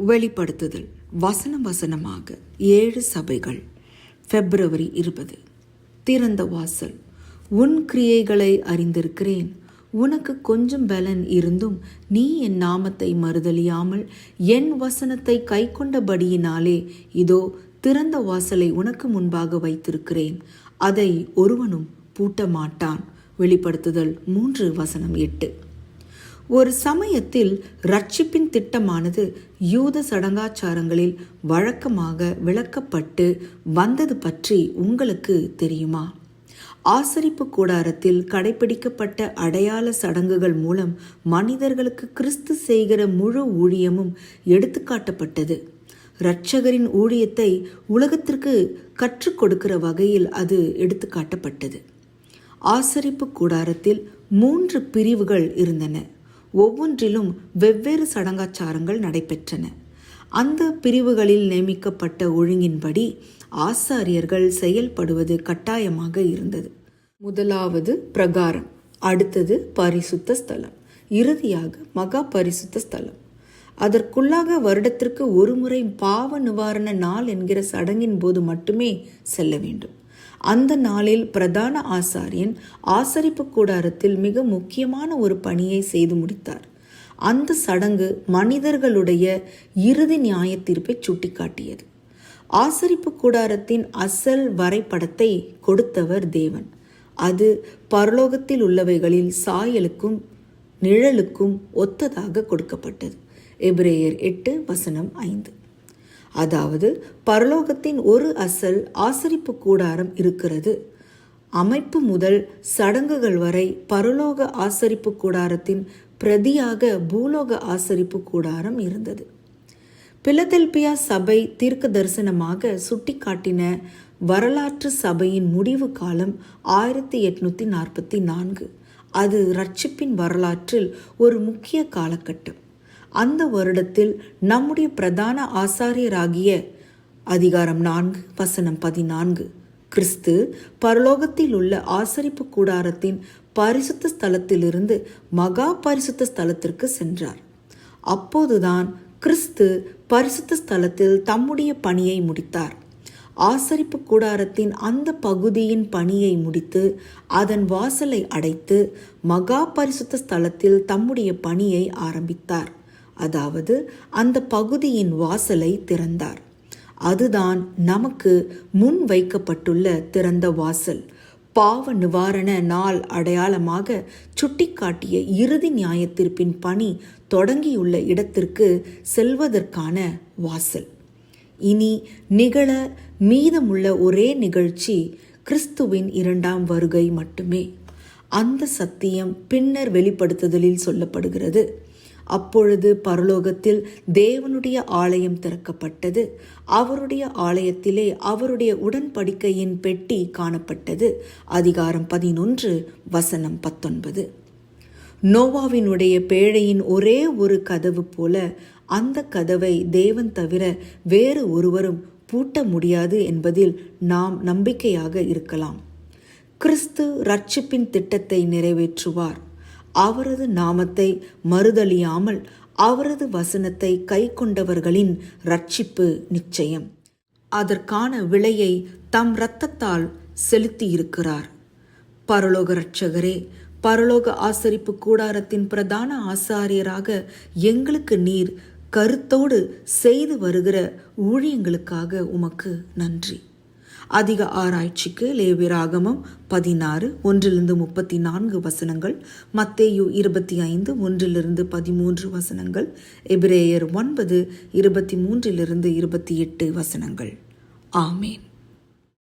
வெளிப்படுத்துதல் வசனம் வசனமாக 7 சபைகள். February 20. திறந்த வாசல். உன் கிரியைகளை அறிந்திருக்கிறேன். உனக்கு கொஞ்சம் பலன் இருந்தும் நீ என் நாமத்தை மறுதலியாமல் என் வசனத்தை கை கொண்டபடியினாலே இதோ திறந்த வாசலை உனக்கு முன்பாக வைத்திருக்கிறேன், அதை ஒருவனும் பூட்ட மாட்டான். வெளிப்படுத்துதல் 3:8. ஒரு சமயத்தில் ரட்சிப்பின் திட்டமானது யூத சடங்காச்சாரங்களில் வழக்கமாக விளக்கப்பட்டு வந்தது பற்றி உங்களுக்கு தெரியுமா? ஆசரிப்பு கூடாரத்தில் கடைபிடிக்கப்பட்ட அடையாள சடங்குகள் மூலம் மனிதர்களுக்கு கிறிஸ்து செய்கிற முழு ஊழியமும் எடுத்துக்காட்டப்பட்டது. இரட்சகரின் ஊழியத்தை உலகத்திற்கு கற்றுக் கொடுக்கிற வகையில் அது எடுத்துக்காட்டப்பட்டது. ஆசரிப்பு கூடாரத்தில் 3 பிரிவுகள் இருந்தன. ஒவ்வொன்றிலும் வெவ்வேறு சடங்காச்சாரங்கள் நடைபெற்றன. அந்த பிரிவுகளில் நியமிக்கப்பட்ட ஒழுங்கின்படி ஆசாரியர்கள் செயல்படுவது கட்டாயமாக இருந்தது. முதலாவது பிரகாரம், அடுத்தது பரிசுத்த ஸ்தலம், இறுதியாக மகா பரிசுத்த ஸ்தலம். அதற்குள்ளாக வருடத்திற்கு ஒரு முறை பாவ நிவாரண நாள் என்கிற சடங்கின் போது மட்டுமே செல்ல வேண்டும். அந்த நாளில் பிரதான ஆசாரியன் ஆசரிப்பு கூடாரத்தில் மிக முக்கியமான ஒரு பணியை செய்து முடித்தார். அந்த சடங்கு மனிதர்களுடைய இறுதி நியாய தீர்ப்பை சுட்டிக்காட்டியது. ஆசரிப்பு கூடாரத்தின் அசல் வரைபடத்தை கொடுத்தவர் தேவன். அது பரலோகத்தில் உள்ளவைகளில் சாயலுக்கும் நிழலுக்கும் ஒத்ததாக கொடுக்கப்பட்டது. எபிரேயர் 8:5. அதாவது பரலோகத்தின் ஒரு அசல் ஆசரிப்பு கூடாரம் இருக்கிறது. அமைப்பு முதல் சடங்குகள் வரை பரலோக ஆசரிப்பு கூடாரத்தின் பிரதியாக பூலோக ஆசரிப்பு கூடாரம் இருந்தது. பிலதெல்பியா சபை தீர்க்க தரிசனமாக சுட்டிக்காட்டின வரலாற்று சபையின் முடிவு காலம் 1844. அது ரட்சிப்பின் வரலாற்றில் ஒரு முக்கிய காலகட்டம். அந்த வருடத்தில் நம்முடைய பிரதான ஆசாரியராகிய அதிகாரம் 4:14 கிறிஸ்து பரலோகத்தில் உள்ள ஆசரிப்பு கூடாரத்தின் பரிசுத்த ஸ்தலத்திலிருந்து மகா பரிசுத்த ஸ்தலத்திற்கு சென்றார். அப்போதுதான் கிறிஸ்து பரிசுத்த ஸ்தலத்தில் தம்முடைய பணியை முடித்தார். ஆசரிப்பு கூடாரத்தின் அந்த பகுதியின் பணியை முடித்து அதன் வாசலை அடைத்து மகா பரிசுத்த ஸ்தலத்தில் தம்முடைய பணியை ஆரம்பித்தார். அதாவது அந்த பகுதியின் வாசலை திறந்தார். அதுதான் நமக்கு முன் வைக்கப்பட்டுள்ள திறந்த வாசல். பாவ நிவாரண நாள் அடையாளமாக சுட்டிக்காட்டிய இறுதி நியாயத்தீர்ப்பின் பணி தொடங்கியுள்ள இடத்திற்கு செல்வதற்கான வாசல். இனி நிகழ மீதமுள்ள ஒரே நிகழ்ச்சி கிறிஸ்துவின் 2ஆம் வருகை மட்டுமே. அந்த சத்தியம் பின்னர் வெளிப்படுத்துதலில் சொல்லப்படுகிறது. அப்பொழுது பரலோகத்தில் தேவனுடைய ஆலயம் திறக்கப்பட்டது. அவருடைய ஆலயத்திலே அவருடைய உடன்படிக்கையின் பெட்டி காணப்பட்டது. அதிகாரம் 11:19. நோவாவினுடைய பேழையின் ஒரே ஒரு கதவு போல அந்த கதவை தேவன் தவிர வேறு ஒருவரும் பூட்ட முடியாது என்பதில் நாம் நம்பிக்கையாக இருக்கலாம். கிறிஸ்து ரட்சிப்பின் திட்டத்தை நிறைவேற்றுவார். அவரது நாமத்தை மறுதலியாமல் அவரது வசனத்தை கை கொண்டவர்களின் ரட்சிப்பு நிச்சயம். அதற்கான விலையை தம் இரத்தத்தால் செலுத்தியிருக்கிறார். பரலோக இரட்சகரே, பரலோக ஆசரிப்பு கூடாரத்தின் பிரதான ஆசாரியராக எங்களுக்கு நீர் கருத்தோடு செய்து வருகிற ஊழியங்களுக்காக உமக்கு நன்றி. அதிக ஆராய்ச்சிக்கு லேவியராகமம் 16:1-34 மத்தேயு 25:1-13 எபிரேயர் 9:23-28. ஆமேன்.